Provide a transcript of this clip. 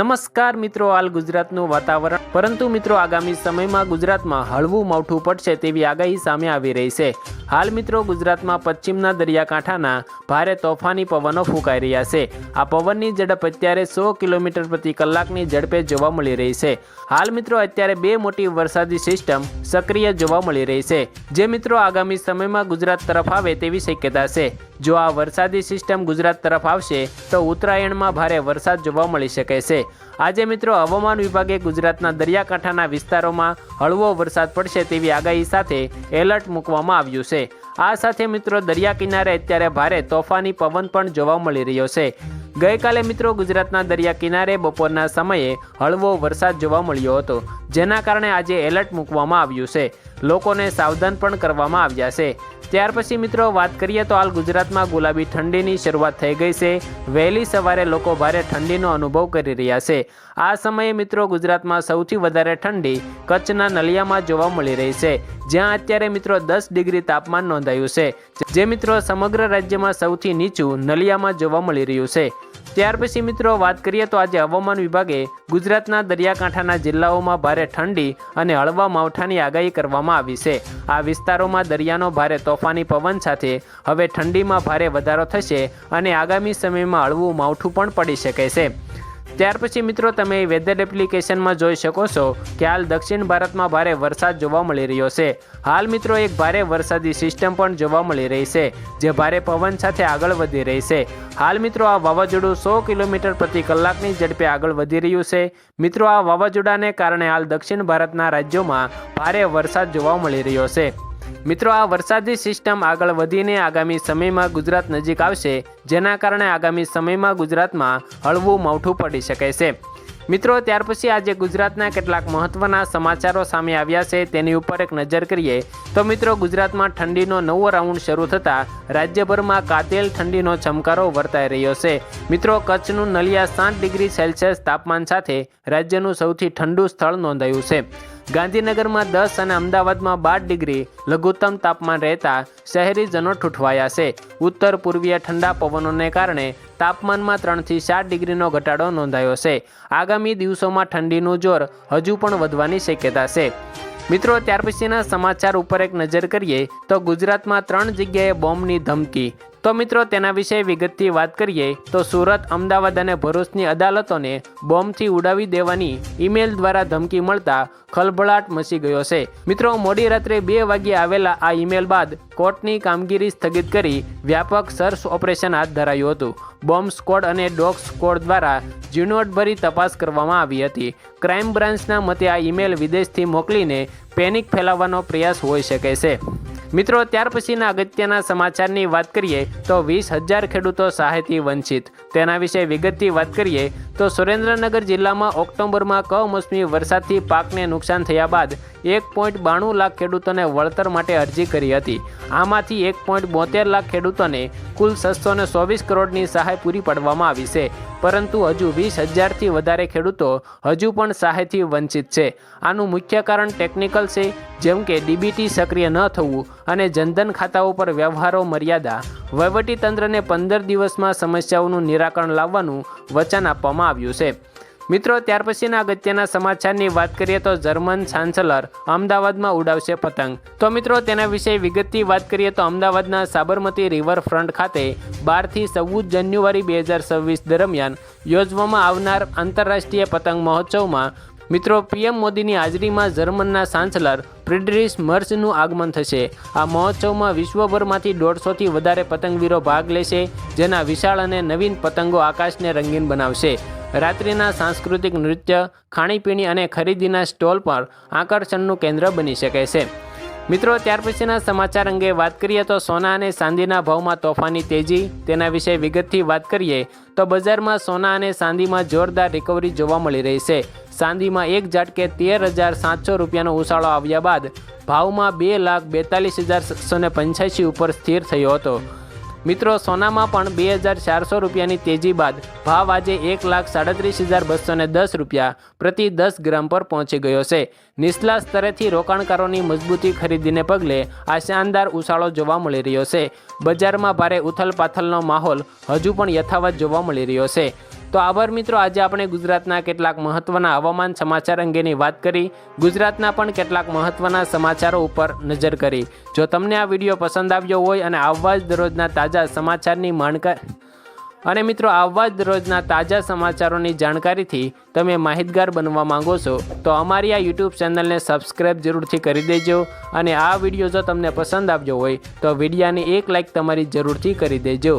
નમસ્કાર મિત્રો, હાલ ગુજરાતનું વાતાવરણ પરંતુ મિત્રો આગામી સમયમાં ગુજરાતમાં હળવું માવઠું પડશે તેવી આગાહી સામે આવી રહી છે। હાલ મિત્રો ગુજરાતમાં પશ્ચિમના દરિયાકાંઠાના ભારે તોફાની પવનો ફૂંકાઈ રહ્યા છે। આ પવનની ઝડપ અત્યારે 100 કિલોમીટર પ્રતિ કલાકની ઝડપે જોવા મળી રહી છે। હાલ મિત્રો અત્યારે બે મોટી વરસાદી સિસ્ટમ સક્રિય જોવા મળી રહી છે, જે મિત્રો આગામી સમયમાં ગુજરાત તરફ આવે તેવી શક્યતા છે। જો આ વરસાદી સિસ્ટમ ગુજરાત તરફ આવશે તો ઉત્તરાયણમાં ભારે વરસાદ જોવા મળી શકે છે। આજે મિત્રો હવામાન વિભાગે ગુજરાતના દરિયાકાંઠાના વિસ્તારોમાં હળવો વરસાદ પડશે તેવી આગાહી સાથે એલર્ટ મૂકવામાં આવ્યું છે। આ સાથે મિત્રો દરિયા કિનારે અત્યારે ભારે તોફાની પવન પણ જોવા મળી રહ્યો છે। ગઈકાલે મિત્રો ગુજરાતના દરિયા કિનારે બપોરના સમયે હળવો વરસાદ જોવા મળ્યો હતો, જેના કારણે આજે એલર્ટ મૂકવામાં આવ્યું છે। લોકોને સાવધાન પણ કરવામાં આવ્યા છે। ત્યાર પછી મિત્રો વાત કરીએ તો હાલ ગુજરાતમાં ગુલાબી ઠંડીની શરૂઆત થઈ ગઈ છે। વહેલી સવારે લોકો ભારે ઠંડીનો અનુભવ કરી રહ્યા છે। આ સમયે મિત્રો ગુજરાતમાં સૌથી વધારે ઠંડી કચ્છના નલિયામાં જોવા મળી રહી છે, જ્યાં અત્યારે મિત્રો 10 ડિગ્રી તાપમાન નોંધાયું છે, જે મિત્રો સમગ્ર રાજ્યમાં સૌથી નીચું નલિયામાં જોવા મળી રહ્યું છે। ત્યાર પછી મિત્રો વાત કરીએ તો આજે હવામાન વિભાગે ગુજરાતના દરિયાકાંઠાના જિલ્લાઓમાં ભારે ઠંડી અને હળવા માવઠાની આગાહી કરવામાં આવી છે। આ વિસ્તારોમાં દરિયાનો ભારે તોફાની પવન સાથે હવે ઠંડીમાં ભારે વધારો થશે અને આગામી સમયમાં હળવું માવઠું પણ પડી શકે છે। ત્યાર પછી મિત્રો તમે વેધર એપ્લિકેશનમાં જોઈ શકો છો કે હાલ દક્ષિણ ભારતમાં ભારે વરસાદ જોવા મળી રહ્યો છે। હાલ મિત્રો એક ભારે વરસાદી સિસ્ટમ પણ જોવા મળી રહી છે, જે ભારે પવન સાથે આગળ વધી રહી છે। હાલ મિત્રો આ વાવાઝોડું 100 કિલોમીટર પ્રતિ કલાકની ઝડપે આગળ વધી રહ્યું છે। મિત્રો આ વાવાઝોડાને કારણે હાલ દક્ષિણ ભારતના રાજ્યોમાં ભારે વરસાદ જોવા મળી રહ્યો છે। મિત્રો આ વરસાદી સિસ્ટમ આગળ વધીને આગામી સમયમાં ગુજરાત નજીક આવશે, જેના કારણે આગામી સમયમાં ગુજરાતમાં હળવું માવઠું પડી શકે છે। મિત્રો ત્યાર પછી આજે ગુજરાતના કેટલાક મહત્વના સમાચારો સામે આવ્યા છે, તેની ઉપર એક નજર કરીએ તો મિત્રો ગુજરાતમાં ઠંડીનો નવો રાઉન્ડ શરૂ થતાં રાજ્યભરમાં કાતિલ ઠંડીનો ચમકારો વર્તાઈ રહ્યો છે। મિત્રો કચ્છનું નલિયા 7 ડિગ્રી સેલ્સિયસ તાપમાન સાથે રાજ્યનું સૌથી ઠંડુ સ્થળ નોંધાયું છે। ગાંધીનગરમાં 10 અને અમદાવાદમાં 12 ડિગ્રી લઘુત્તમ તાપમાન રહેતા શહેરીજનો ઠૂંઠવાયા છે। ઉત્તર પૂર્વીય ઠંડા પવનોને કારણે તાપમાનમાં 3 થી 7 ડિગ્રીનો ઘટાડો નોંધાયો છે। આગામી દિવસોમાં ઠંડીનું જોર હજુ પણ વધવાની શક્યતા છે। મિત્રો ત્યાર પછીના સમાચાર ઉપર એક નજર કરીએ તો ગુજરાતમાં 3 જગ્યાએ બોમ્બની ધમકી। તો મિત્રો તેના વિશે વિગતથી વાત કરીએ તો સુરત, અમદાવાદ અને ભરૂચની અદાલતોને બોમ્બથી ઉડાવી દેવાની ઈમેલ દ્વારા ધમકી મળતા ખળભળાટ મચી ગયો છે। મિત્રો મોડી રાત્રે 2 વાગ્યે આવેલા આ ઈમેલ બાદ કોર્ટની કામગીરી સ્થગિત કરી વ્યાપક સર્ચ ઓપરેશન હાથ ધરાયું હતું। બોમ્બ સ્ક્વોડ અને ડોગ સ્ક્વોડ દ્વારા ઝીણવટભરી તપાસ કરવામાં આવી હતી। ક્રાઇમ બ્રાન્ચના મતે આ ઈમેલ વિદેશથી મોકલીને પેનિક ફેલાવવાનો પ્રયાસ હોઈ શકે છે। મિત્રો ત્યાર પછીના અગત્યના સમાચારની વાત કરીએ તો 20,000 ખેડૂતો સહાયથી વંચિત। તેના વિશે વિગતથી વાત કરીએ તો સુરેન્દ્રનગર જિલ્લામાં ઓક્ટોબરમાં કમોસમી વરસાદથી પાકને નુકસાન થયા બાદ 1.92 લાખ ખેડૂતોને વળતર માટે અરજી કરી હતી। આમાંથી 1.72 લાખ ખેડૂતોને કુલ 624 કરોડની સહાય પૂરી પાડવામાં આવી છે, પરંતુ હજુ 20,000થી વધારે ખેડૂતો હજુ પણ સહાયથી વંચિત છે। આનું મુખ્ય કારણ ટેકનિકલ છે, જેમ કે ડીબીટી સક્રિય ન થવું અને જનધન ખાતાઓ પર વ્યવહારો મર્યાદા। વહીવટીતંત્રને 15 દિવસમાં સમસ્યાઓનું નિરાકરણ લાવવાનું વચન આપવામાં આવ્યું છે। મિત્રો ત્યાર પછીના અગત્યના સમાચારની વાત કરીએ તો જર્મન ચાન્સલર અમદાવાદમાં ઉડાવશે પતંગ। તો મિત્રો તેના વિશે વિગતથી વાત કરીએ તો અમદાવાદના સાબરમતી રિવરફ્રન્ટ ખાતે 12 થી 14 જાન્યુઆરી 2026 દરમિયાન યોજવામાં આવનાર આંતરરાષ્ટ્રીય પતંગ મહોત્સવમાં મિત્રો પીએમ મોદીની હાજરીમાં જર્મનના ચાન્સલર ફ્રીડરિશ મર્સનું આગમન થશે। આ મહોત્સવમાં વિશ્વભરમાંથી 150થી વધારે પતંગવીરો ભાગ લેશે, જેના વિશાળ અને નવીન પતંગો આકાશને રંગીન બનાવશે। રાત્રિના સાંસ્કૃતિક નૃત્ય, ખાણીપીણી અને ખરીદીના સ્ટોલ પર આકર્ષણનું કેન્દ્ર બની શકે છે। મિત્રો ત્યાર પછીના સમાચાર અંગે વાત કરીએ તો સોના અને ચાંદીના ભાવમાં તોફાની તેજી। તેના વિશે વિગતથી વાત કરીએ તો બજારમાં સોના અને ચાંદીમાં જોરદાર રિકવરી જોવા મળી રહી છે। ચાંદીમાં એક ઝાટકે 13,700 રૂપિયાનો ઉછાળો આવ્યા બાદ ભાવમાં 2,42,785 ઉપર સ્થિર થયો હતો। મિત્રો સોનામાં પણ 2,400 રૂપિયાની તેજી બાદ ભાવ આજે 1,37,210 રૂપિયા પ્રતિ 10 ગ્રામ પર પહોંચી ગયો છે। નીચલા સ્તરેથી રોકાણકારોની મજબૂતી ખરીદીને પગલે આ શાનદાર ઉછાળો જોવા મળી રહ્યો છે। બજારમાં ભારે ઉથલપાથલનો માહોલ હજુ પણ યથાવત જોવા મળી રહ્યો છે। તો આભાર મિત્રો, આજે આપણે ગુજરાતના કેટલાક મહત્વના હવામાન સમાચાર અંગેની વાત કરી, ગુજરાતના પણ કેટલાક મહત્વના સમાચારો ઉપર નજર કરી. જો તમને આ વિડીયો પસંદ આવ્યો હોય અને આવા જ દરરોજના તાજા સમાચારની અને મિત્રો આવા જ દરરોજના તાજા સમાચારોની જાણકારીથી તમે માહિતગાર બનવા માંગો છો તો અમારી આ YouTube ચેનલને સબસ્ક્રાઈબ જરૂરથી કરી દેજો. અને આ વિડીયો જો તમને પસંદ આવ્યો હોય તો વિડીયાની એક લાઈક તમારી જરૂરથી કરી દેજો.